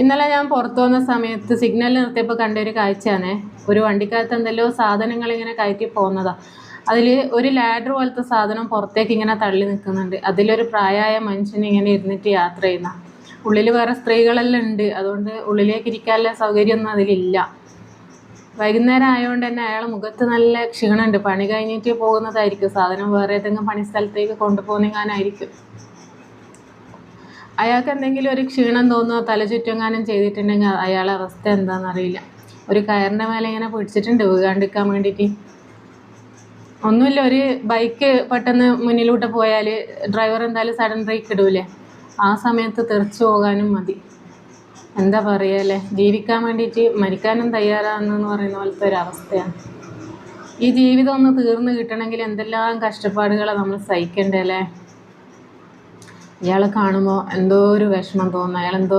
ഇന്നലെ ഞാൻ പുറത്തു വന്ന സമയത്ത് സിഗ്നലിൽ നിർത്തിയപ്പോൾ കണ്ട ഒരു കാഴ്ചയാണ്. ഒരു വണ്ടിക്കകത്ത് എന്തെല്ലോ സാധനങ്ങൾ ഇങ്ങനെ കയറ്റി പോകുന്നതാ. അതിൽ ഒരു ലാഡർ പോലത്തെ സാധനം പുറത്തേക്ക് ഇങ്ങനെ തള്ളി നിൽക്കുന്നുണ്ട്. അതിലൊരു പ്രായമായ മനുഷ്യൻ ഇങ്ങനെ ഇരുന്നിട്ട് യാത്ര ചെയ്യുന്ന. ഉള്ളിൽ വേറെ സ്ത്രീകളെല്ലാം ഉണ്ട്, അതുകൊണ്ട് ഉള്ളിലേക്ക് ഇരിക്കാനുള്ള സൗകര്യമൊന്നും അതിലില്ല. വൈകുന്നേരം ആയതുകൊണ്ട് തന്നെ അയാളെ മുഖത്ത് നല്ല ക്ഷീണമുണ്ട്. പണി കഴിഞ്ഞിട്ട് പോകുന്നതായിരിക്കും, സാധനം വേറെ ഏതെങ്കിലും പണി സ്ഥലത്തേക്ക് കൊണ്ടുപോകുന്നതിനായിരിക്കും. അയാൾക്ക് എന്തെങ്കിലും ഒരു ക്ഷീണം തോന്നുകയോ തലചുറ്റങ്ങാനും ചെയ്തിട്ടുണ്ടെങ്കിൽ അയാളെ അവസ്ഥ എന്താണെന്നറിയില്ല. ഒരു കയറിൻ്റെ മേലെ ഇങ്ങനെ പിടിച്ചിട്ടുണ്ട് വീഴാണ്ടിരിക്കാൻ വേണ്ടിയിട്ട്. ഒന്നുമില്ല, ഒരു ബൈക്ക് പെട്ടെന്ന് മുന്നിലോട്ട് പോയാൽ ഡ്രൈവർ എന്തായാലും സഡൻ ബ്രേക്ക് ഇടൂലേ, ആ സമയത്ത് തെറിച്ചു പോകാനും മതി. എന്താ പറയുക, ജീവിക്കാൻ വേണ്ടിയിട്ട് മരിക്കാനും തയ്യാറാണെന്ന് പറയുന്ന പോലത്തെ ഒരവസ്ഥയാണ്. ഈ ജീവിതം ഒന്ന് തീർന്നു കിട്ടണമെങ്കിൽ എന്തെല്ലാം കഷ്ടപ്പാടുകളാണ് നമ്മൾ സഹിക്കേണ്ടല്ലേ. ഇയാളെ കാണുമ്പോൾ എന്തോ ഒരു വിഷമം തോന്നുന്നു. അയാളെന്തോ